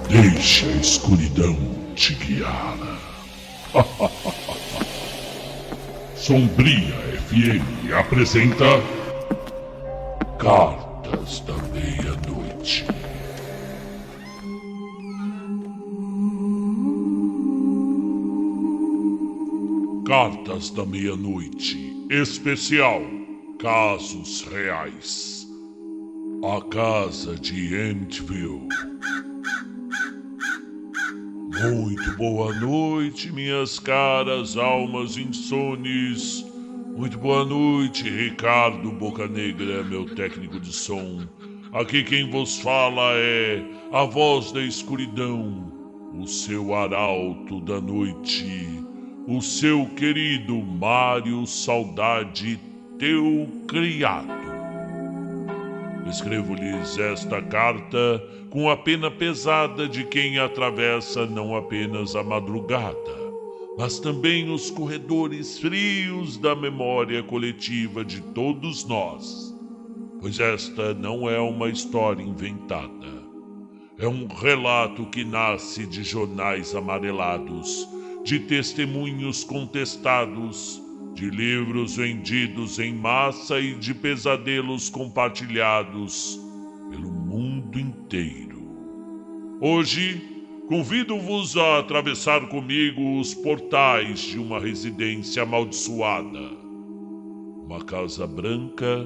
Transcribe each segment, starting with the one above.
Deixe a escuridão te guiar. Sombria FM apresenta Cartas da Meia-Noite. Cartas da Meia-Noite, especial Casos Reais. A Casa de Amityville. Muito boa noite, minhas caras almas insones. Muito boa noite, Ricardo Bocanegra, meu técnico de som. Aqui quem vos fala é a voz da escuridão, o seu arauto da noite, o seu querido Mário Saudade Teucriado. Escrevo-lhes esta carta com a pena pesada de quem atravessa não apenas a madrugada, mas também os corredores frios da memória coletiva de todos nós, pois esta não é uma história inventada. É um relato que nasce de jornais amarelados, de testemunhos contestados, de livros vendidos em massa e de pesadelos compartilhados pelo mundo inteiro. Hoje, convido-vos a atravessar comigo os portais de uma residência amaldiçoada. Uma casa branca,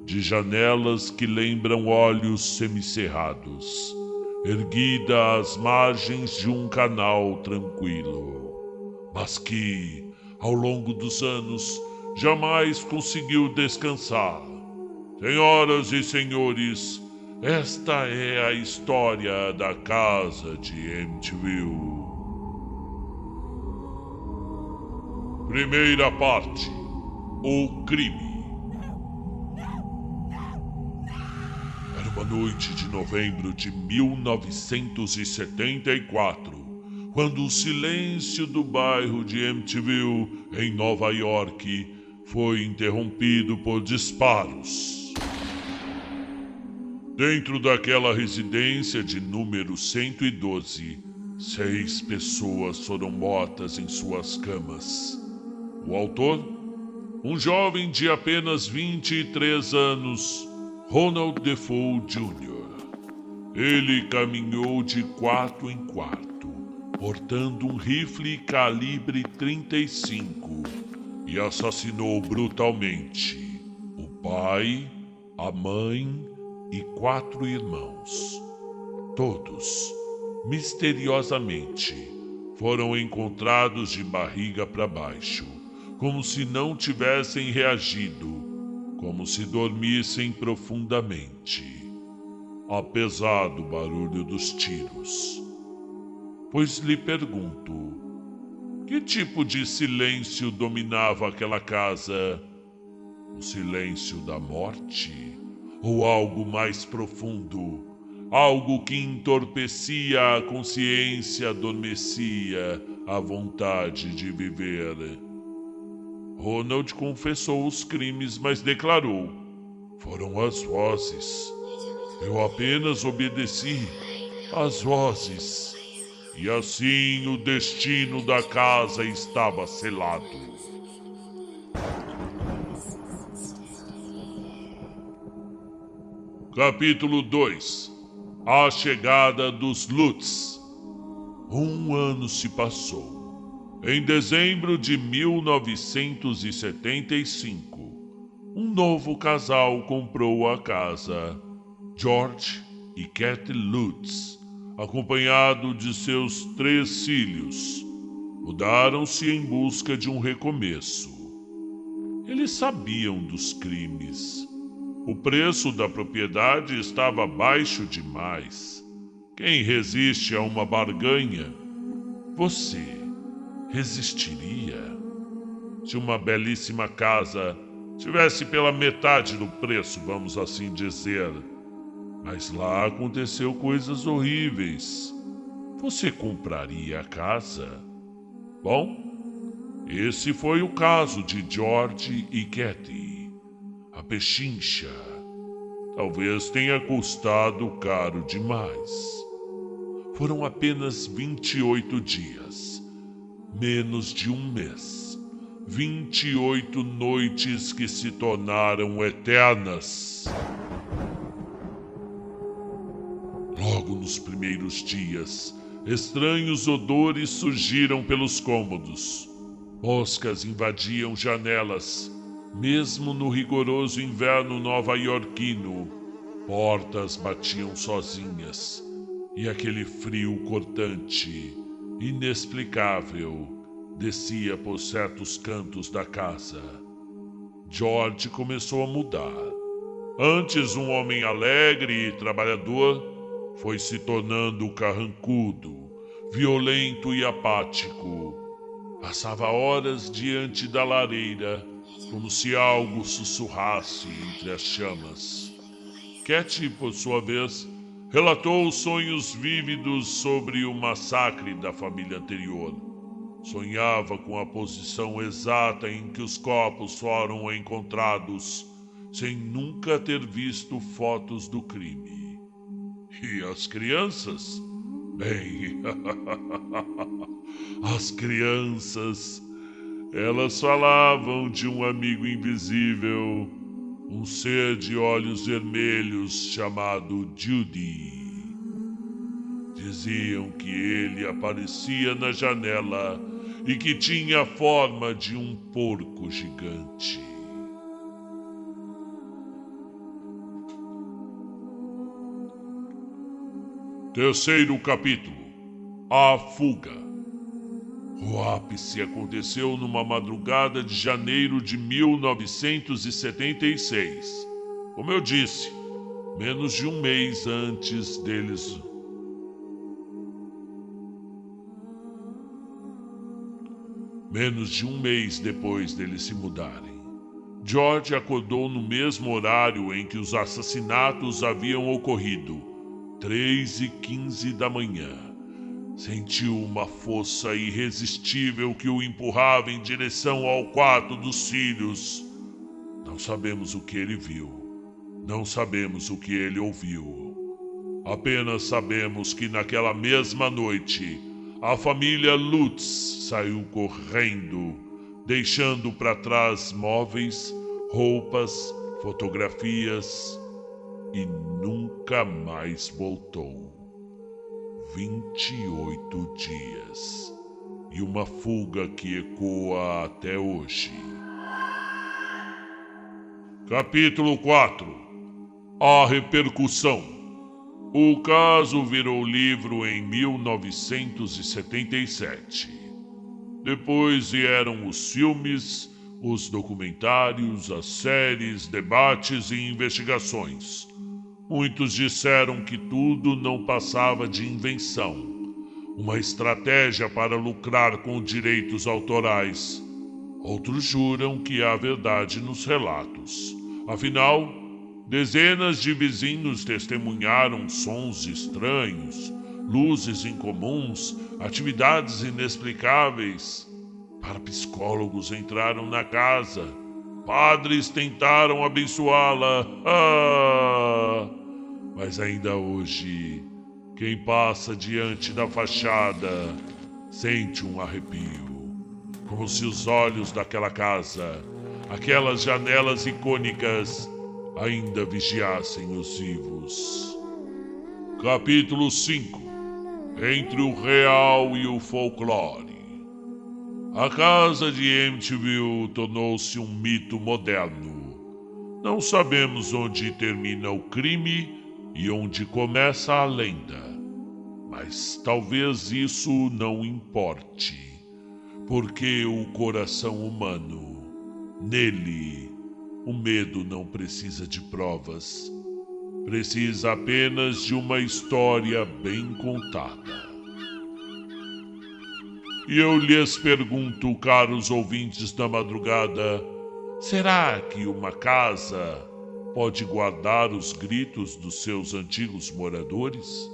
de janelas que lembram olhos semicerrados, erguida às margens de um canal tranquilo, mas que, ao longo dos anos, jamais conseguiu descansar. Senhoras e senhores, esta é a história da Casa de Amityville. Primeira parte: o crime. Era uma noite de novembro de 1974, quando o silêncio do bairro de Amityville, em Nova York, foi interrompido por disparos. Dentro daquela residência de número 112, 6 pessoas foram mortas em suas camas. O autor? Um jovem de apenas 23 anos, Ronald Defoe Jr. Ele caminhou de quarto em quarto, portando um rifle calibre 35, e assassinou brutalmente o pai, a mãe e 4 irmãos. Todos, misteriosamente, foram encontrados de barriga para baixo, como se não tivessem reagido, como se dormissem profundamente, apesar do barulho dos tiros. Pois lhe pergunto, que tipo de silêncio dominava aquela casa? O silêncio da morte? Ou algo mais profundo? Algo que entorpecia a consciência, adormecia a vontade de viver? Ronald confessou os crimes, mas declarou: foram as vozes. Eu apenas obedeci às vozes. E assim o destino da casa estava selado. Capítulo 2: A chegada dos Lutz. Um ano se passou. Em dezembro de 1975, um novo casal comprou a casa. George e Kathy Lutz, acompanhado de seus 3 filhos, mudaram-se em busca de um recomeço. Eles sabiam dos crimes. O preço da propriedade estava baixo demais. Quem resiste a uma barganha? Você resistiria? Se uma belíssima casa tivesse pela metade do preço, vamos assim dizer, mas lá aconteceu coisas horríveis. Você compraria a casa? Bom, esse foi o caso de George e Kathy. A pechincha talvez tenha custado caro demais. Foram apenas 28 dias, menos de um mês. 28 noites que se tornaram eternas. Logo nos primeiros dias, estranhos odores surgiram pelos cômodos. Moscas invadiam janelas. Mesmo no rigoroso inverno nova-iorquino, portas batiam sozinhas. E aquele frio cortante, inexplicável, descia por certos cantos da casa. George começou a mudar. Antes um homem alegre e trabalhador, foi se tornando carrancudo, violento e apático. Passava horas diante da lareira, como se algo sussurrasse entre as chamas. Cat, por sua vez, relatou sonhos vívidos sobre o massacre da família anterior. Sonhava com a posição exata em que os corpos foram encontrados, sem nunca ter visto fotos do crime. E as crianças? Bem, as crianças, elas falavam de um amigo invisível, um ser de olhos vermelhos chamado Judy. Diziam que ele aparecia na janela e que tinha a forma de um porco gigante. Terceiro capítulo: A Fuga. O ápice aconteceu numa madrugada de janeiro de 1976. Como eu disse, menos de um mês antes deles. Menos de um mês depois deles se mudarem. George acordou no mesmo horário em que os assassinatos haviam ocorrido, 3h15 da manhã. Sentiu uma força irresistível que o empurrava em direção ao quarto dos filhos. Não sabemos o que ele viu. Não sabemos o que ele ouviu. Apenas sabemos que naquela mesma noite, a família Lutz saiu correndo, deixando para trás móveis, roupas, fotografias e nunca mais voltou. 28 dias e uma fuga que ecoa até hoje. Capítulo 4: A repercussão. O caso virou livro em 1977. Depois vieram os filmes, os documentários, as séries, debates e investigações. Muitos disseram que tudo não passava de invenção, uma estratégia para lucrar com direitos autorais. Outros juram que há verdade nos relatos. Afinal, dezenas de vizinhos testemunharam sons estranhos, luzes incomuns, atividades inexplicáveis. Parapsicólogos entraram na casa. Padres tentaram abençoá-la. Mas ainda hoje, quem passa diante da fachada sente um arrepio, como se os olhos daquela casa, aquelas janelas icônicas, ainda vigiassem os vivos. Capítulo 5: Entre o real e o folclore. A casa de Amityville tornou-se um mito moderno. Não sabemos onde termina o crime e onde começa a lenda. Mas talvez isso não importe, porque o coração humano, nele, o medo não precisa de provas. Precisa apenas de uma história bem contada. E eu lhes pergunto, caros ouvintes da madrugada, será que uma casa pode guardar os gritos dos seus antigos moradores?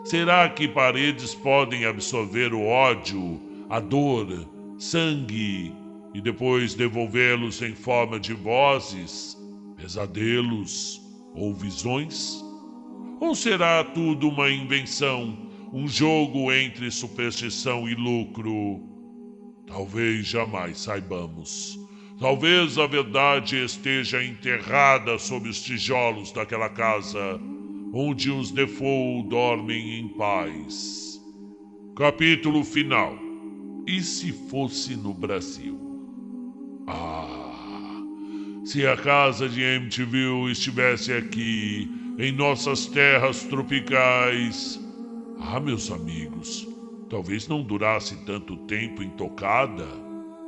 Será que paredes podem absorver o ódio, a dor, sangue e depois devolvê-los em forma de vozes, pesadelos ou visões? Ou será tudo uma invenção, um jogo entre superstição e lucro? Talvez jamais saibamos. Talvez a verdade esteja enterrada sob os tijolos daquela casa, onde os Defoe dormem em paz. Capítulo final. E se fosse no Brasil? Se a casa de Amityville estivesse aqui, em nossas terras tropicais. Meus amigos, talvez não durasse tanto tempo intocada.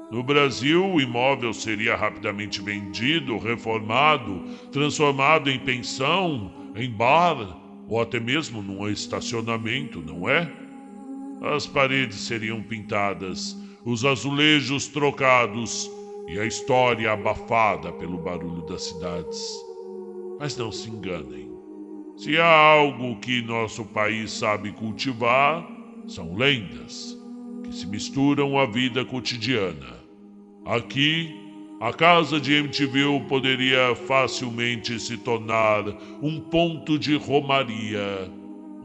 No Brasil, o imóvel seria rapidamente vendido, reformado, transformado em pensão, em bar ou até mesmo num estacionamento, não é? As paredes seriam pintadas, os azulejos trocados e a história abafada pelo barulho das cidades. Mas não se enganem. Se há algo que nosso país sabe cultivar, são lendas que se misturam à vida cotidiana. Aqui, a casa de Amityville poderia facilmente se tornar um ponto de romaria.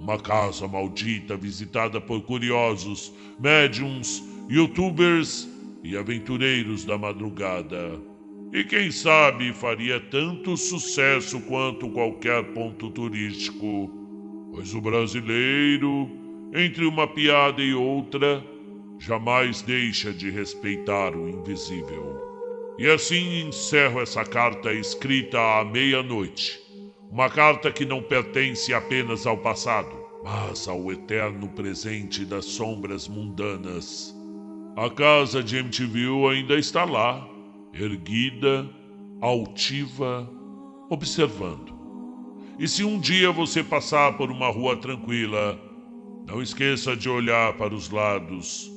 Uma casa maldita visitada por curiosos, médiums, youtubers e aventureiros da madrugada. E quem sabe faria tanto sucesso quanto qualquer ponto turístico, pois o brasileiro, entre uma piada e outra, jamais deixa de respeitar o invisível. E assim encerro essa carta escrita à meia-noite. Uma carta que não pertence apenas ao passado, mas ao eterno presente das sombras mundanas. A casa de Amityville ainda está lá, erguida, altiva, observando. E se um dia você passar por uma rua tranquila, não esqueça de olhar para os lados.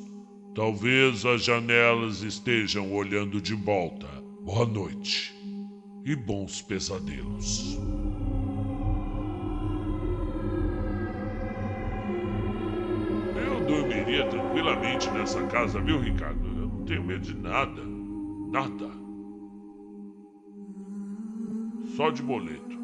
Talvez as janelas estejam olhando de volta. Boa noite e bons pesadelos. Eu dormiria tranquilamente nessa casa, viu, Ricardo? Eu não tenho medo de nada. Nada. Só de boleto.